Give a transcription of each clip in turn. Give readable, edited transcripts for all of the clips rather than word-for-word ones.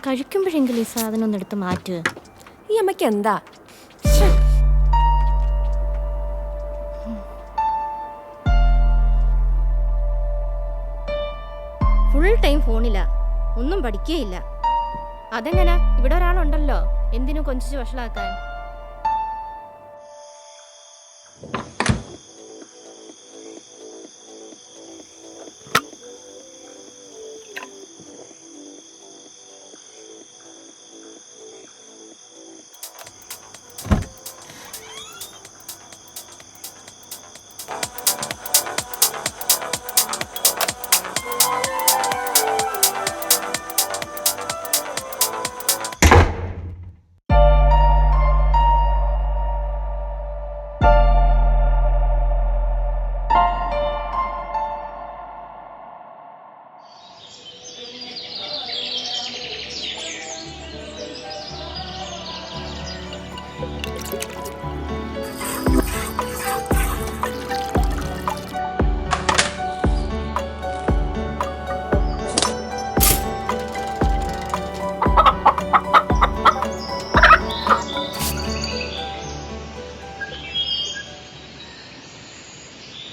കഴിക്കുമ്പോഴെങ്കിലും ഈ സാധനം ഒന്ന് എടുത്ത് മാറ്റുക. ഈ അമ്മയ്ക്ക് എന്താ? ഫുൾ ടൈം ഫോണില്ല, ഒന്നും പഠിക്കുകയില്ല. അതെങ്ങനെ? ഇവിടെ ഒരാളുണ്ടല്ലോ എന്തിനും കൊഞ്ചിച്ച് വഷളാക്കാൻ.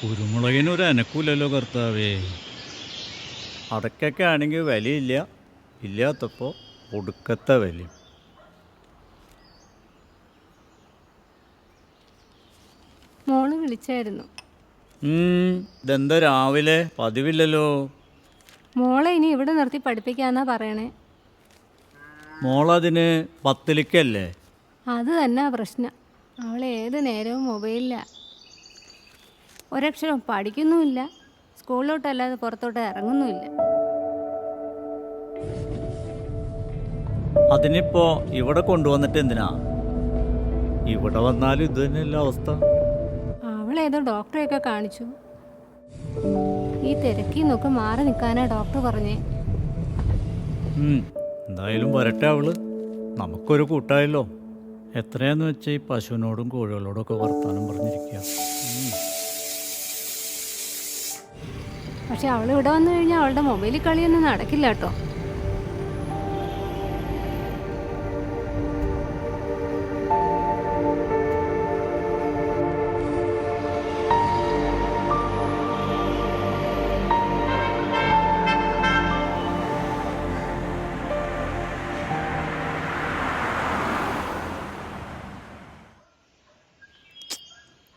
കുരുമുളകിനൊരു അനക്കൂലല്ലോ കർത്താവേ. അടക്കൊക്കെ ആണെങ്കിൽ വിലയില്ല, ഇല്ലാത്തപ്പോൾ ഒടുക്കത്തെ വിലയും. മോള് വിളിച്ചായിരുന്നു. ഇതെന്താ രാവിലെ? പതിവില്ലല്ലോ. മോളെ ഇനി ഇവിടെ നിർത്തി പഠിപ്പിക്കാന്നാ പറയണേ. മോളതിന് പത്തിലിക്കല്ലേ? അത് തന്നെ പ്രശ്നം. അവൾ ഏത് നേരവും മൊബൈലില്ല. ഒരക്ഷരം പഠിക്കുന്നുമില്ല, സ്കൂളിലോട്ടല്ലാതെ പുറത്തോട്ട് ഇറങ്ങുന്നുമില്ല. അതിനിപ്പോൾ ഇവിടെ കൊണ്ടുവന്നിട്ട് എന്തിനാ? ഇവിടെ വന്നാലും ഇത് തന്നെയല്ല അവസ്ഥ. അവളേതോ ഡോക്ടറെയൊക്കെ കാണിച്ചു. ഈ തിരക്കിൽ നിന്നൊക്കെ മാറി നിൽക്കാനാ ഡോക്ടർ പറഞ്ഞേ. എന്തായാലും വരട്ടെ അവള്. നമുക്കൊരു കൂട്ടായല്ലോ. എത്രയാന്ന് വെച്ചാൽ ഈ പശുവിനോടും കോഴികളോടും ഒക്കെ വർത്താനം പറഞ്ഞിരിക്കുക. പക്ഷെ അവൾ ഇവിടെ വന്നു കഴിഞ്ഞാൽ അവളുടെ മൊബൈലിൽ കളിയൊന്നും നടക്കില്ല കേട്ടോ.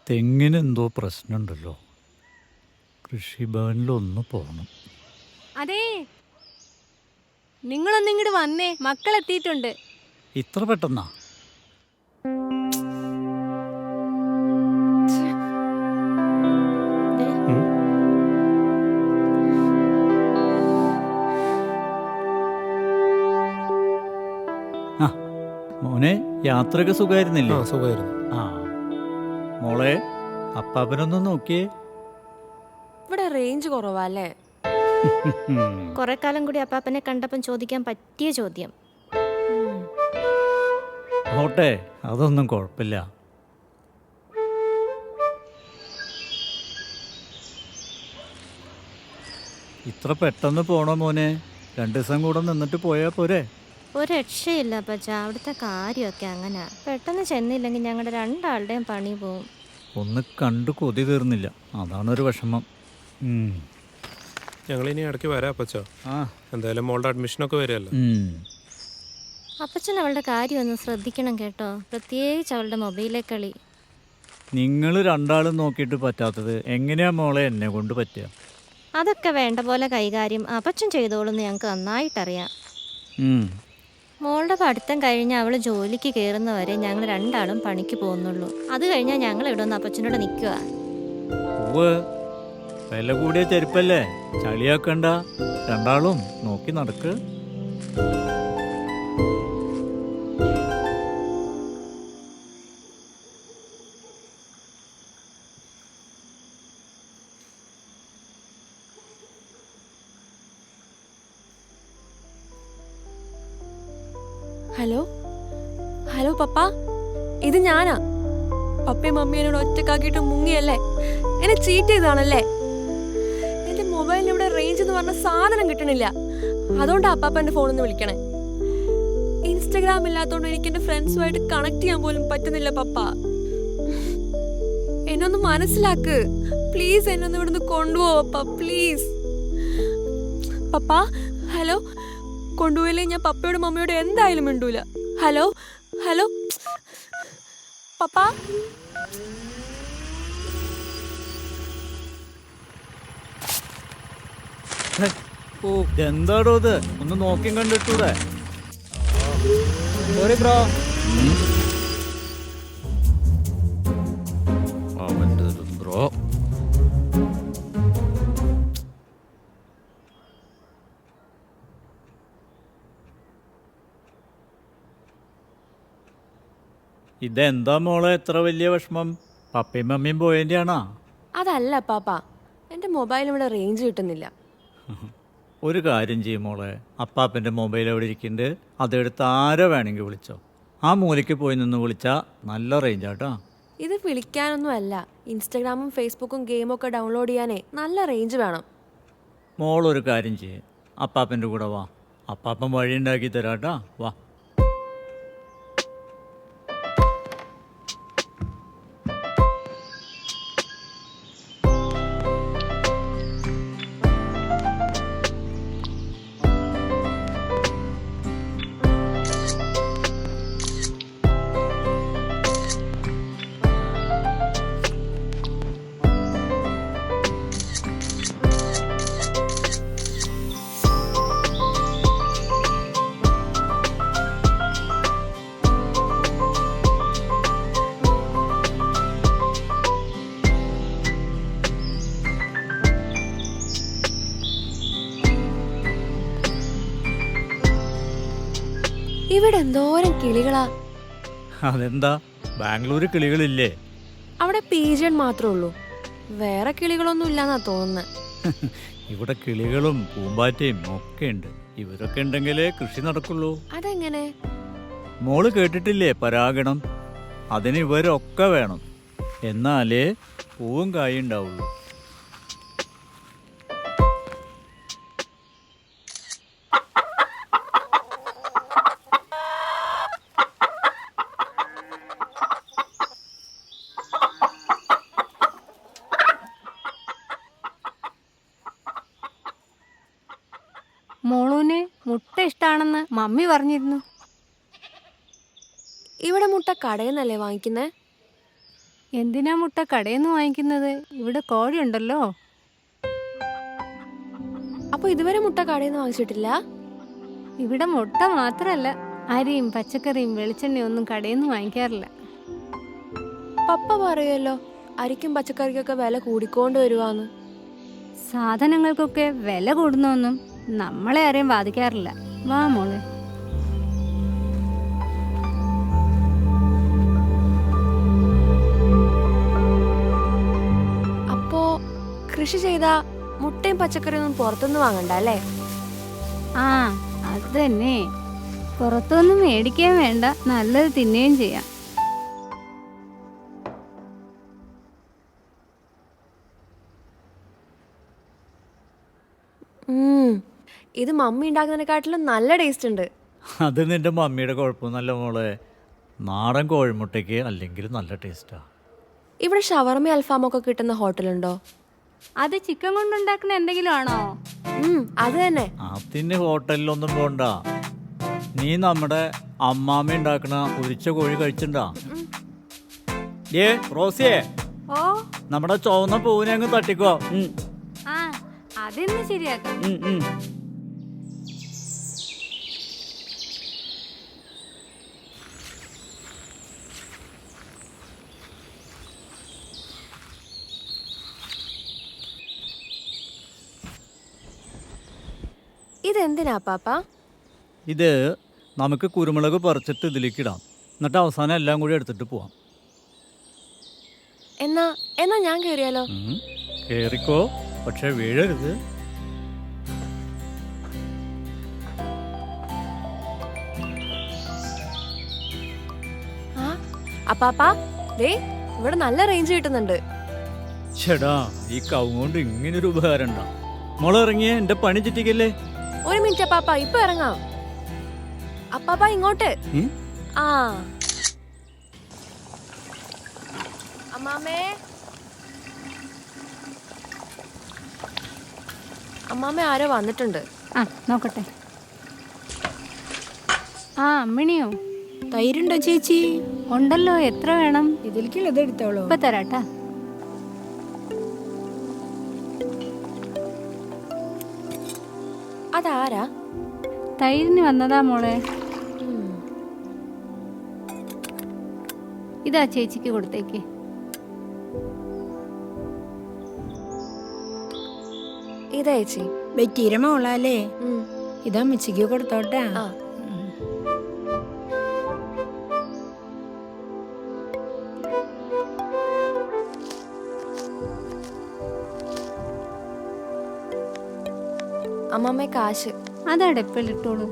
തെങ്ങിന് എന്തോ പ്രശ്നമുണ്ടല്ലോ. കൃഷിഭവനിലൊന്ന് പോകണം. അതെ, നിങ്ങളൊന്നിങ്ങോട്ട് വന്നേ, മക്കളെത്തിയിട്ടുണ്ട്. ഇത്ര പെട്ടെന്നാ? ആ മോനെ, യാത്രയൊക്കെ സുഖമായിരുന്നില്ലേ? സുഖമായിരുന്നു. ആ മോളെ, അപ്പാപ്പനൊന്ന് നോക്കിയേ. ഇവിടെ റേഞ്ച് കുറവല്ലേ? കുറെ കാലം കൂടി അപ്പാപ്പനെ കണ്ടപ്പം ചോദിക്കാൻ പറ്റിയ ചോദ്യം. ഓട്ടെ, അതൊന്നും കുഴപ്പമില്ല. ഇത്ര പെട്ടെന്ന് പോണോ മോനെ? 2 ദിവസം കൂടെ നിന്നിട്ട് പോയാ പോരെ? ഒരു രക്ഷയില്ല അപ്പച്ച, അവിടുത്തെ കാര്യമൊക്കെ അങ്ങനെ. പെട്ടെന്ന് ചെന്നില്ലെങ്കിൽ ഞങ്ങളുടെ രണ്ടാളുടെയും പണി പോവും. ഒന്ന് കണ്ടു കൊതി തീർന്നില്ല, അതാണൊരു വിഷമം. ഞങ്ങളിനി ഇടയ്ക്ക് വരാം അപ്പച്ച. എന്തായാലും മോളുടെ അഡ്മിഷനൊക്കെ വരുമല്ലോ. അപ്പച്ചൻ അവളുടെ കാര്യം ഒന്ന് ശ്രദ്ധിക്കണം കേട്ടോ, പ്രത്യേകിച്ച് അവളുടെ മൊബൈലിലെ കളി. നിങ്ങൾ രണ്ടാളും നോക്കിയിട്ട് പറ്റാത്തത് എങ്ങനെയാ മോളെ എന്നെ കൊണ്ട് പറ്റുക? അതൊക്കെ വേണ്ട പോലെ കൈകാര്യം അപ്പച്ചൻ ചെയ്തോളൂന്ന് ഞങ്ങൾക്ക് നന്നായിട്ടറിയാം. മോളുടെ പഠിത്തം കഴിഞ്ഞ് അവൾ ജോലിക്ക് കയറുന്നവരെ ഞങ്ങൾ രണ്ടാളും പണിക്ക് പോകുന്നുള്ളൂ. അത് കഴിഞ്ഞാൽ ഞങ്ങൾ ഇവിടെ ഒന്ന് അപ്പച്ചനോട് നിൽക്കുക. വില കൂടിയ ചെരുപ്പല്ലേ, ചളിയാക്കണ്ട. രണ്ടാളും നോക്കി നടക്ക്. ഹലോ ഹലോ പപ്പ, ഇത് ഞാനാ. പപ്പയും മമ്മിയും എന്നോട് ഒറ്റക്കാക്കിയിട്ട് മുങ്ങിയല്ലേ, എന്നെ ചീറ്റ് ചെയ്താണല്ലേ. എന്റെ മൊബൈലിന് ഇവിടെ റേഞ്ച് എന്ന് പറഞ്ഞ സാധനം കിട്ടണില്ല. അതുകൊണ്ടാ അപ്പാപ്പ എന്റെ ഫോണിൽ നിന്ന് വിളിക്കണേ. ഇൻസ്റ്റഗ്രാം ഇല്ലാത്തോണ്ട് എനിക്ക് എന്റെ ഫ്രണ്ട്സുമായിട്ട് കണക്ട് ചെയ്യാൻ പോലും പറ്റുന്നില്ല പപ്പ. എന്നൊന്ന് മനസ്സിലാക്ക് പ്ലീസ്. എന്നൊന്ന് ഇവിടുന്ന് കൊണ്ടുപോവാ പപ്പ പ്ലീസ്. പപ്പ ഹലോ, കൊണ്ടുപോയില്ലേ ഞാൻ പപ്പയോടും മമ്മിയോടും എന്തായാലും മിണ്ടൂല. ഹലോ ഹലോ പപ്പ. ഓ എന്താടോ ഇത്, ഒന്ന് നോക്കി കണ്ടിട്ടൂടെ? Sorry bro. ബ്രോ ഇതെന്താ മോളെ ഇത്ര വലിയ വിഷമം? പപ്പയും മമ്മിയും പോയതിൻ്റെയാണോ? അതല്ല പാപ്പ, എന്റെ മൊബൈൽ ഇവിടെ റേഞ്ച് കിട്ടുന്നില്ല. ഒരു കാര്യം ചെയ്യും മോളെ, അപ്പാപ്പൻ്റെ മൊബൈൽ എവിടെ ഇരിക്കുന്നുണ്ട്, അതെടുത്ത് ആരെ വേണമെങ്കിൽ വിളിച്ചോ. ആ മൂലയ്ക്ക് പോയി നിന്ന് വിളിച്ചാൽ നല്ല റേഞ്ചാട്ടോ. ഇത് വിളിക്കാനൊന്നും അല്ല, ഇൻസ്റ്റഗ്രാമും ഫേസ്ബുക്കും ഗെയിമും ഒക്കെ ഡൗൺലോഡ് ചെയ്യാനേ നല്ല റേഞ്ച് വേണം. മോളൊരു കാര്യം ചെയ്യേ, അപ്പാപ്പൻ്റെ കൂടെ വാ, അപ്പാപ്പൻ വഴി ഉണ്ടാക്കി തരാട്ടാ. വാ. ഇവിടെ എന്തോരം കിളികളാ. അതെന്താ, ബാംഗ്ലൂർ കിളികളില്ലേ? അവിടെ പീജിയൻ മാത്രമേ ഉള്ളൂ, വേറെ കിളികളൊന്നും ഇല്ലാന്നാ തോന്നുന്നത്. ഇവിടെ കിളികളും പൂമ്പാറ്റയും ഒക്കെ ഉണ്ട്. ഇവരൊക്കെ ഉണ്ടെങ്കിലേ കൃഷി നടക്കുള്ളൂ. അതെങ്ങനെ? മോള് കേട്ടിട്ടില്ലേ പരാഗണം? അതിന് ഇവരൊക്കെ വേണം, എന്നാലേ പൂവും കായും ഉണ്ടാവുള്ളൂ. മോളൂന് മുട്ട ഇഷ്ടാണെന്ന് മമ്മി പറഞ്ഞിരുന്നു. ഇവിടെ മുട്ട കടയിൽ നിന്നല്ലേ വാങ്ങിക്കുന്നേ? എന്തിനാ മുട്ട കടയിൽ നിന്ന് വാങ്ങിക്കുന്നത്? ഇവിടെ കോഴിയുണ്ടല്ലോ. അപ്പൊ ഇതുവരെ മുട്ട കടയിൽ നിന്ന് വാങ്ങിച്ചിട്ടില്ല? ഇവിടെ മുട്ട മാത്രല്ല, അരിയും പച്ചക്കറിയും വെളിച്ചെണ്ണയും ഒന്നും കടയിൽ നിന്ന് വാങ്ങിക്കാറില്ല. പപ്പ പറയുമല്ലോ അരിക്കും പച്ചക്കറിക്കൊക്കെ വില കൂടിക്കൊണ്ട് വരുവാന്ന്. സാധനങ്ങൾക്കൊക്കെ വില കൂടുന്നൊന്നും നമ്മളെ ആരെയും ബാധിക്കാറില്ല. വാ മോളെ. അപ്പോ കൃഷി ചെയ്താ മുട്ടയും പച്ചക്കറിയൊന്നും പുറത്തുനിന്ന് വാങ്ങണ്ട അല്ലേ? ആ അത് തന്നെ, പുറത്തൊന്നും മേടിക്കാൻ വേണ്ട, നല്ലത് തിന്നുകയും ചെയ്യാം. ഇത് മമ്മി ഉണ്ടാക്കുന്നതിനെക്കാട്ടിലും നല്ല ടേസ്റ്റ് ഉണ്ട്. അത് നിന്റെ മമ്മിയുടെ കുഴപ്പമൊന്നുമല്ല മോളെ, നാടൻ കോഴിമുട്ടയ്ക്ക് അല്ലെങ്കിൽ നല്ല ടേസ്റ്റാ. ഇവിടെ ഷവർമ അൽഫാമൊക്കെ കിട്ടുന്ന ഹോട്ടലുണ്ടോ? അത് ചിക്കൻ കൊണ്ടുണ്ടാക്കുന്ന എന്തെങ്കിലും ആണോ? അത് തന്നെ. അതിന് ഹോട്ടലിലൊന്നും പോണ്ട. നീ നമ്മുടെ അമ്മാമ്മ ഉണ്ടാക്കണ ഉരിച്ച കോഴി കഴിച്ചിട്ടുണ്ടാ? ഏ റോസിയേ, ഓ നമ്മുടെ ചുവന്ന പൂവിനെ അങ്ങ് തട്ടിക്കോ. ആ അതെന്ന് ശരിയാക്കാം. ഇതെന്തിനാ പാപ്പ? ഇത് നമുക്ക് കുരുമുളക് പറിച്ചിട്ട് ഇതിലേക്ക് ഇടാം, എന്നിട്ട് അവസാനം എല്ലാം കൂടി എടുത്തിട്ട് പോവാം. എന്നാ ഞാൻ കേറിയാലോ? കേറിക്കോ, പക്ഷെ വീഴരുത്. അപ്പാപ്പാ ദേ ഇവിടെ നല്ല റേഞ്ച് കിട്ടുന്നുണ്ട്. ചേടാ, ഈ കവുകൊണ്ട് ഇങ്ങനൊരു ഉപകാരം ഉണ്ടാ. മോളെ ഇറങ്ങിയേ, എന്റെ പണി ചുറ്റിക്കല്ലേ. ഒരു മിനിറ്റ് പാപ്പ, ഇപ്പൊ ഇറങ്ങാം. അപ്പാപ്പ ഇങ്ങോട്ട്. ആ അമ്മാമേ, അമ്മാമ ആരോ വന്നിട്ടുണ്ട്. ആ നോക്കട്ടെ. ആ അമ്മിണിയോ? തൈരുണ്ടോ ചേച്ചി? ഉണ്ടല്ലോ. എത്ര വേണം? ഇതിലേക്കുള്ളത് എടുത്തോളൂ. ഇപ്പൊ തരാട്ടാ. അതാരാ? തൈരിന് വന്നതാ മോളെ. ഇതാ ചേച്ചിക്ക് കൊടുത്തേക്ക്. ഇതാ ചേച്ചി. ബെറ്റീര മോളാലേ? ഇതാ മിച്ചിക്ക് കൊടുത്തോട്ടെ. ആ. അമ്മമ്മ കാശ് അതാ ഡെപ്പിലിട്ടോളൂ.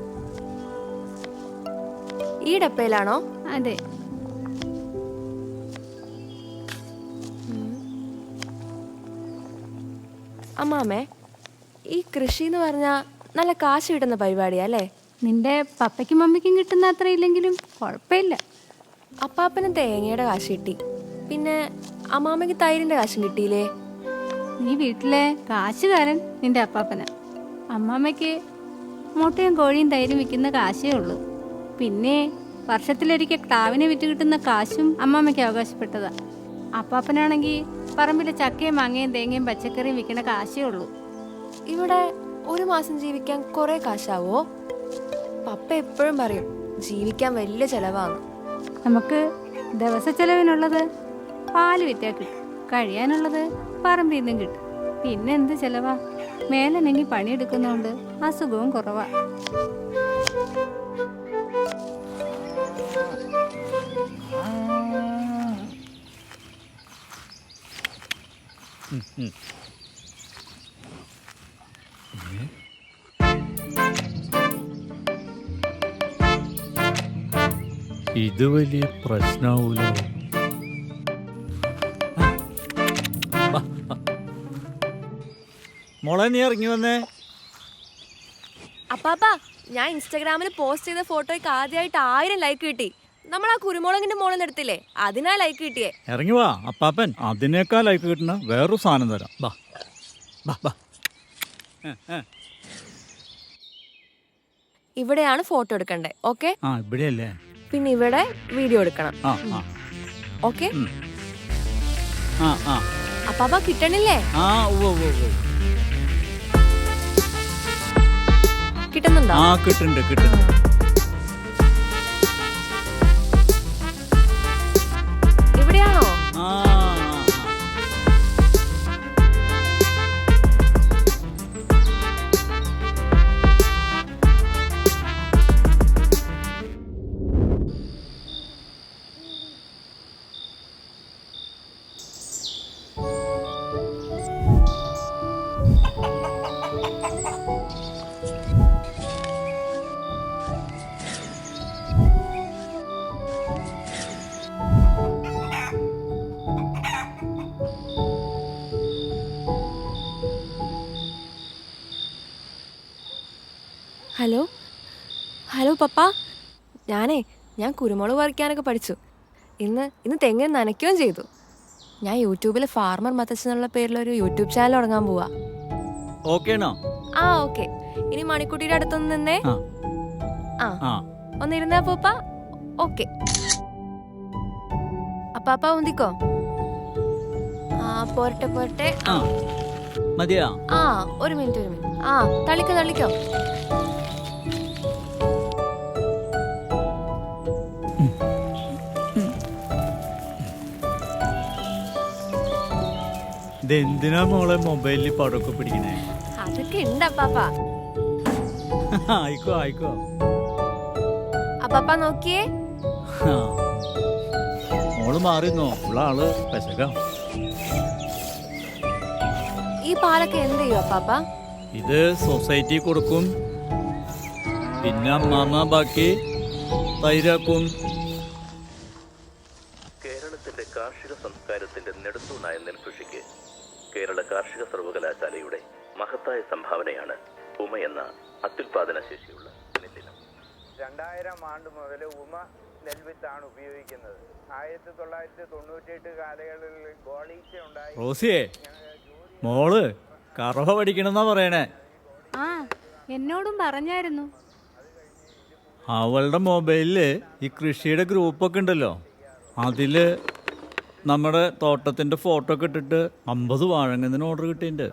ഈ ഡപ്പയിലാണോ? അതെ. അമ്മാമ്മേ, ഈ കൃഷി എന്ന് പറഞ്ഞാൽ നല്ല കാശ് കിട്ടുന്ന പരിപാടിയാ അല്ലേ? നിന്റെ പപ്പയ്ക്കും മമ്മിക്കും കിട്ടുന്ന അത്ര ഇല്ലെങ്കിലും കുഴപ്പമില്ല. അപ്പാപ്പന് തേങ്ങയുടെ കാശ് കിട്ടി, പിന്നെ അമ്മാമ്മയ്ക്ക് തൈരിന്റെ കാശും കിട്ടിയില്ലേ? നീ വീട്ടിലെ കാശുകാരൻ നിന്റെ അപ്പാപ്പന്. അമ്മാമ്മയ്ക്ക് മുട്ടയും കോഴിയും തൈരും വിൽക്കുന്ന കാശേ ഉള്ളൂ. പിന്നെ വർഷത്തിലൊരിക്കൽ ക്ലാവിനെ വിറ്റ് കിട്ടുന്ന കാശും അമ്മാമ്മയ്ക്ക് അവകാശപ്പെട്ടതാ. അപ്പാപ്പനാണെങ്കിൽ പറമ്പിലെ ചക്കയും മാങ്ങയും തേങ്ങയും പച്ചക്കറിയും വിൽക്കുന്ന കാശേ ഉള്ളൂ. ഇവിടെ ഒരു മാസം ജീവിക്കാൻ കുറെ കാശാവോ? പപ്പ എപ്പോഴും പറയും ജീവിക്കാൻ വലിയ ചെലവാണ്. നമുക്ക് ദിവസ ചെലവിനുള്ളത് പാല് വിറ്റാ കിട്ടും, കഴിയാനുള്ളത് പറമ്പിൽ നിന്നും കിട്ടും. പിന്നെ എന്ത് ചെലവാ? മേലനെങ്കിൽ പണിയെടുക്കുന്നതുകൊണ്ട് അസുഖവും കുറവാ. ഇത് വലിയ പ്രശ്നാവൂലോ? മോളെ നീ ഇറങ്ങി വന്നേ. അപ്പാപ്പ, ഞാൻ ഇൻസ്റ്റാഗ്രാമിൽ പോസ്റ്റ് ചെയ്ത ഫോട്ടോയ്ക്ക് ആദ്യമായിട്ട് 1000 ലൈക്ക് കിട്ടി. നമ്മൾ ആ കുരുമുളകിന്റെ മോളിൽ നിന്ന് എടുത്തില്ലേ, അതിനാ ലൈക്ക് കിട്ടിയേ. ഇറങ്ങി വാ അപ്പാപ്പൻ, അതിനേക്കാൾ ലൈക്ക് കിട്ടുന്ന വേറൊരു സാധനം തരാം. ബാ ബാ ബാ. ഇവിടെയാണ് ഫോട്ടോ എടുക്കണ്ടേ? ഓക്കെ. ആ ഇവിടെയല്ലേ? പിന്നെ ഇവിടെ വീഡിയോ എടുക്കണം. ആ ആ ഓക്കെ. ആ ആ അപ്പാപ്പ കിട്ടണില്ലേ? ആ ഉവ്വ് ഉവ്വ് ഉവ്വ്. കിട്ടുന്നുണ്ടോ? ആ കിട്ടുന്നുണ്ട് കിട്ടുന്നുണ്ട്. ഇവിടെയാണോ? ആ ഹലോ ഹലോ പപ്പ, ഞാൻ കുരുമുളക് പറിക്കാനൊക്കെ പഠിച്ചു. ഇന്ന് തെങ്ങിന് നനയ്ക്കുകയും ചെയ്തു. ഞാൻ യൂട്യൂബിൽ ഫാർമർ മത്തച്ഛൻ എന്നുള്ള പേരിലൊരു യൂട്യൂബ് ചാനൽ തുടങ്ങാൻ പോവാ. ഓക്കേണോ? ആ ഓക്കെ. ഇനി മണിക്കുട്ടിയുടെ അടുത്തൊന്ന് നിന്നേ. ആ ആ ഒന്നിരുന്നാ പോപ്പ. ഓക്കെ. അപ്പാപ്പ ഉന്തിക്കോ. ആ പോരട്ടെ പോരട്ടെ. ആ മതിയാ? ആ ഒരു മിനിറ്റ്. ആ തള്ളിക്കോ. ഇതെന്തിനാ മോളെ മൊബൈലിൽ പടമൊക്കെ പിടിക്കണേ? അതൊക്കെ ഉണ്ട് അപ്പാപ്പ. ആയിക്കോ. അപ്പാപ്പ നോക്കിയേ. മോള് മാറിന്നോ? ഉള്ള ആള് പെശക. ഈ പാലൊക്കെ എന്ത് ചെയ്യും അപ്പാപ്പ? ഇത് സൊസൈറ്റി കൊടുക്കും, പിന്നെ അമ്മാമ്മ ബാക്കി തൈരാക്കും. കേരളത്തിന്റെ കാർഷിക സംസ്കാരത്തിന്റെ നെടുന്തൂണായ നെൽകൃഷിക്ക് കേരള കാർഷിക സർവകലാശാലയുടെ മഹത്തായ സംഭാവനയാണ് ഉമ എന്ന അത്യുൽപാദന ശേഷിയുള്ള നെല്ലിനം. 2000 ആണ്ട് മുതൽ ഉമ നെൽവിത്താണ് ഉപയോഗിക്കുന്നത്. 1998 കാലയളവിൽ ഗോളീച്ച ഉണ്ടായി. റോസിയേ, മോള് കറവ പഠിക്കണമെന്നാ പറയണേ. ആ എന്നോടും പറഞ്ഞായിരുന്നു. അവളുടെ മൊബൈലില് ഈ കൃഷിയുടെ ഗ്രൂപ്പൊക്കെ ഉണ്ടല്ലോ, അതില് നമ്മുടെ തോട്ടത്തിന്റെ ഫോട്ടോ ഒക്കെ ഇട്ടിട്ട് 50 വാഴങ്ങുന്നതിന് ഓർഡർ കിട്ടിയിട്ടുണ്ട്.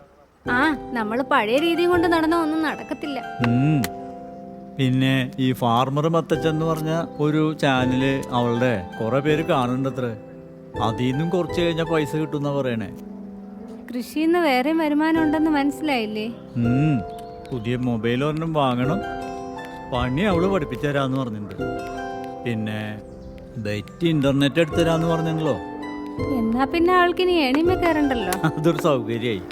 ആ നമ്മൾ പഴയ രീതി കൊണ്ട് നടന്ന ഒന്നും നടക്കത്തില്ല. പിന്നെ ഈ ഫാർമർ മത്തച്ഛൻ എന്ന് പറഞ്ഞ ഒരു ചാനല് അവളുടെ കുറെ പേര് കാണുന്നുണ്ട് അത്ര. അതിൽ നിന്നും കുറച്ച് കഴിഞ്ഞാൽ പൈസ കിട്ടുന്ന പറയണേ. കൃഷിന്ന് വേറെ വരുമാനം ഉണ്ടെന്ന് മനസ്സിലായില്ലേ? പുതിയ മൊബൈൽ ഒരെണ്ണം വാങ്ങണം, പണി അവള് പഠിപ്പിച്ചു തരാന്ന് പറഞ്ഞിട്ടുണ്ട്. പിന്നെ ബെറ്റ് ഇന്റർനെറ്റ് എടുത്തു തരാന്ന് പറഞ്ഞല്ലോ. എന്നാ പിന്നെ അവൾക്ക് ഇനി എണിമ കയറണ്ടല്ലോ. അതൊരു സൗകര്യായി.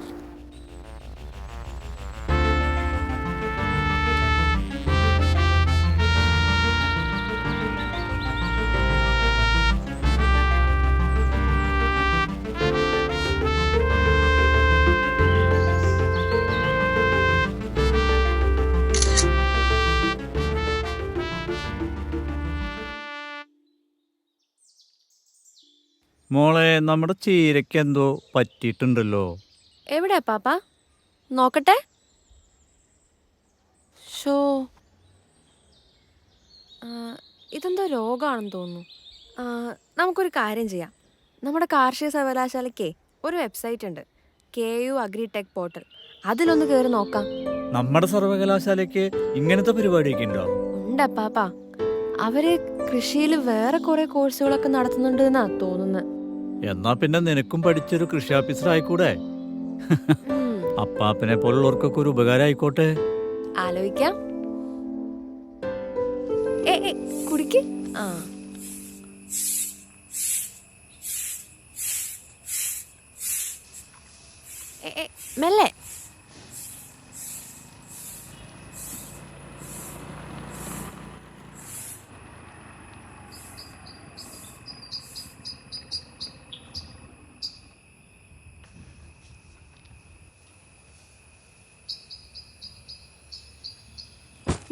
മോളെ, നമ്മുടെ ചീരയ്ക്ക് എന്തോ പറ്റിയിട്ടുണ്ടല്ലോ. എവിടെ പാപ്പ? നോക്കട്ടെ. ഷോ, ഇതെന്തോ രോഗമാണെന്ന് തോന്നുന്നു. നമുക്കൊരു കാര്യം ചെയ്യാം. നമ്മുടെ കാർഷിക സർവകലാശാലയ്ക്ക് ഒരു വെബ്സൈറ്റ് ഉണ്ട്, KU അഗ്രിടെക് പോർട്ടൽ. അതിലൊന്ന് കയറി നോക്കാം. നമ്മുടെ സർവകലാശാലയ്ക്ക് ഇങ്ങനത്തെ പരിപാടിയൊക്കെ ഉണ്ടോ? ഉണ്ട് പാപ്പ. അവര് കൃഷിയിൽ വേറെ കുറെ കോഴ്സുകളൊക്കെ നടത്തുന്നുണ്ട് എന്നാ തോന്നുന്നത്. എന്നാ പിന്നെ നിനക്കും പഠിച്ചൊരു കൃഷി ഓഫീസർ ആയിക്കൂടെ? അപ്പാപ്പനെ പോലുള്ളവർക്കൊക്കെ ഒരു ഉപകാരം ആയിക്കോട്ടെ. ആലോചിക്കാം. കുടിക്ക്. മെല്ലെ.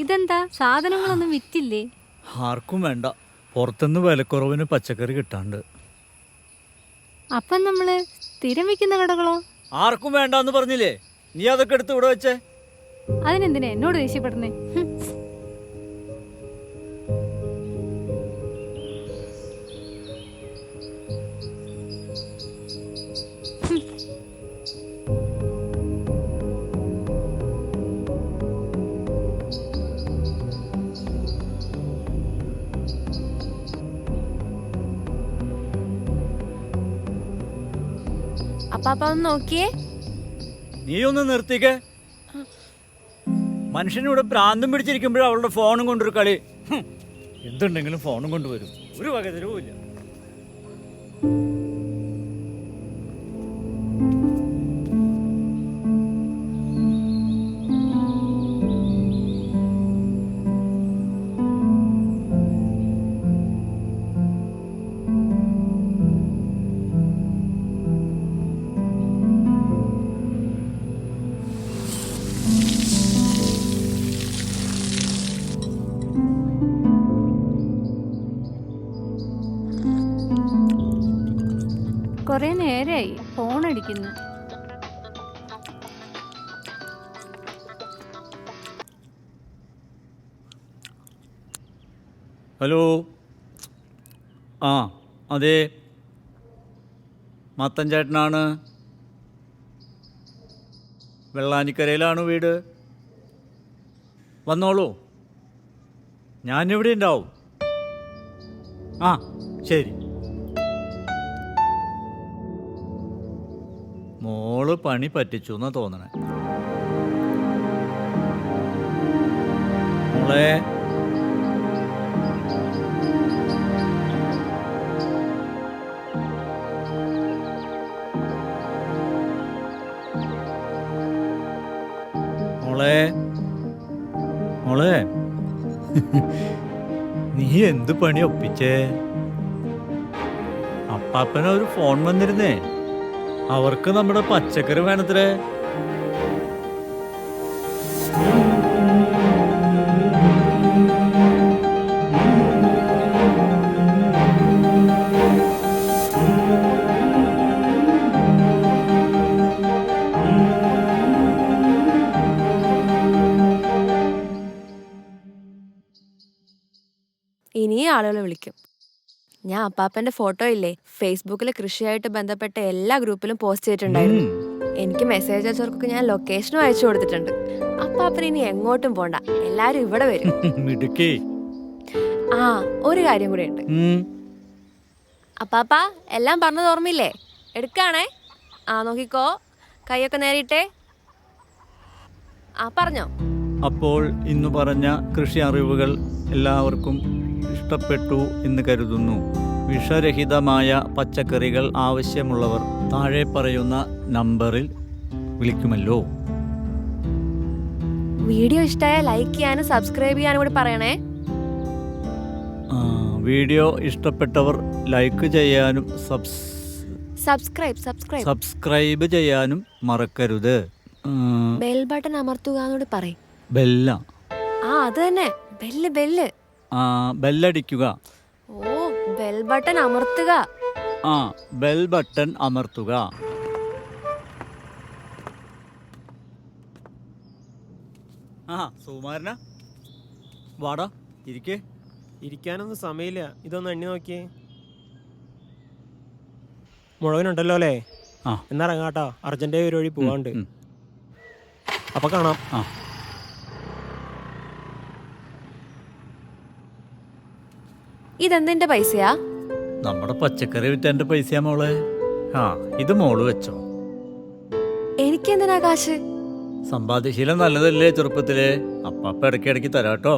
ഇതെന്താ, സാധനങ്ങളൊന്നും വിറ്റില്ലേ? ആർക്കും വേണ്ട, പുറത്തുനിന്ന് വിലക്കുറവിന് പച്ചക്കറി കിട്ടാണ്ട്. അപ്പം നമ്മള് സ്ഥിരം വിൽക്കുന്ന കടകളോ? ആർക്കും വേണ്ടെന്ന് പറഞ്ഞില്ലേ? നീ അതൊക്കെ എടുത്ത് ഇവിടെ വെച്ചേ. അതിനെന്തിനാ എന്നോട് ദേഷ്യപ്പെടുന്നേ? അപ്പാപ്പ ഒന്ന് നോക്കിയേ. നീ ഒന്ന് നിർത്തിക്കേ. മനുഷ്യനിവിടെ ഭ്രാന്തം പിടിച്ചിരിക്കുമ്പോഴും അവളുടെ ഫോണും കൊണ്ടൊരു കളി. എന്തുണ്ടെങ്കിലും ഫോണും കൊണ്ടുവരും, ഒരു വകതരവുമില്ല. കൊറേ നേരായി ഫോൺ അടിക്കുന്നു. ഹലോ. ആ അതെ, മത്തൻ ചേട്ടനാണ്. വെള്ളാനിക്കരയിലാണ് വീട്. വന്നോളൂ, ഞാനിവിടെ ഉണ്ടാവും. ആ ശരി. മോള് പണി പറ്റിച്ചു എന്നാ തോന്നണേ. മോളെ, മോളെ, മോളെ, നീ എന്ത് പണി ഒപ്പിച്ചേ? അപ്പാപ്പനൊരു ഫോൺ വന്നിരുന്നേ, അവർക്ക് നമ്മുടെ പച്ചക്കറി വേണത്രേ. ഇനിയും ആളുകൾ വിളിക്കും. ഞാൻ അപ്പാപ്പന്റെ ഫോട്ടോ ഇല്ലേ ഫേസ്ബുക്കിൽ കൃഷിയായിട്ട് ബന്ധപ്പെട്ട എല്ലാ ഗ്രൂപ്പിലും പോസ്റ്റ് ചെയ്തിട്ടുണ്ടായിരുന്നു. എനിക്ക് മെസ്സേജ് അയച്ചവർക്കൊക്കെ ഞാൻ ലൊക്കേഷനും അയച്ചു കൊടുത്തിട്ടുണ്ട്. അപ്പാപ്പൻ ഇനി എങ്ങോട്ടും പോണ്ട, എല്ലാരും ഇവിടെ വരും. മിടുക്കി. ആ, ഒരു കാര്യം കൂടെ ഉണ്ട്. അപ്പാപ്പ എല്ലാം പറഞ്ഞത് ഓർമ്മയില്ലേ? എടുക്കാണേ. ആ, നോക്കിക്കോ, കൈയൊക്കെ നേരിട്ടേ. ആ, പറഞ്ഞോ. അപ്പോൾ ഇന്ന് പറഞ്ഞ കൃഷി അറിവുകൾ എല്ലാവർക്കും ഇഷ്ടപ്പെട്ടു എന്ന് കരുതുന്നു. വിഷരഹിതമായ പച്ചക്കറികൾ ആവശ്യമുള്ളവർ താഴെ പറയുന്ന നമ്പറിൽ വിളിക്കുമല്ലോ. വീഡിയോ ഇഷ്ടമായ ലൈക്ക് ചെയ്യാനും സബ്സ്ക്രൈബ് ചെയ്യാനും കൂടി പറയണേ. വീഡിയോ ഇഷ്ടപ്പെട്ടവർ ലൈക്ക് ചെയ്യാനും സബ്സ്ക്രൈബ് ചെയ്യാനും മറക്കരുത്. ബെൽ ബട്ടൺ അമർത്തുക എന്നൂടി പറയും. ബെല്ല. ആ, അത് തന്നെ, ബെല്ല്. ബെല്ലടിക്കുക. ഓ, ബെൽ ബട്ടൺ അമർത്തുക. ബെൽ ബട്ടൺ അമർത്തുക. സുകുമാരനാ, വാടാ, ഇരിക്കേ. ഇരിക്കാനൊന്നും സമയമില്ല. ഇതൊന്ന് എണ്ണി നോക്കിയേ. മുഴുവനുണ്ടല്ലോ അല്ലേ? എന്നാ ഇറങ്ങാട്ടോ, അർജന്റ് ഒരു വഴി പോവാണ്ട്. അപ്പൊ കാണാം. ഇതെന്തിന്റെ പൈസയാ? നമ്മുടെ പച്ചക്കറി വിറ്റന്റെ പൈസയാ മോളെ. ഇത് മോള് വെച്ചോ. എനിക്കെന്തിനാ കാശ്? സമ്പാദ്യശീലം നല്ലതല്ലേ ചെറുപ്പത്തില്? അപ്പാപ്പ ഇടയ്ക്കിടയ്ക്ക് തരാട്ടോ.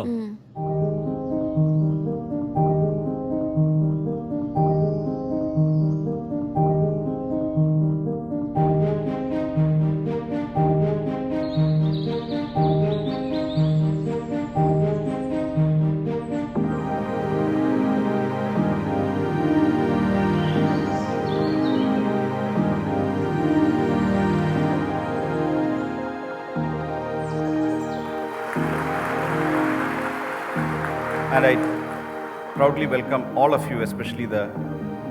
And I proudly welcome all of you, especially the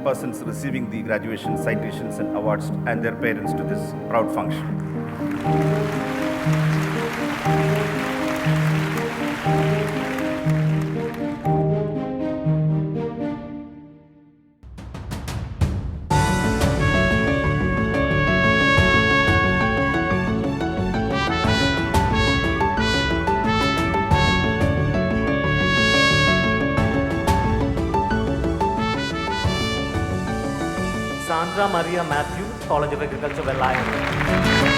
persons receiving the graduation citations and awards and their parents, to this proud function. Sandra Maria Matthew, College of Agriculture, Vellayan.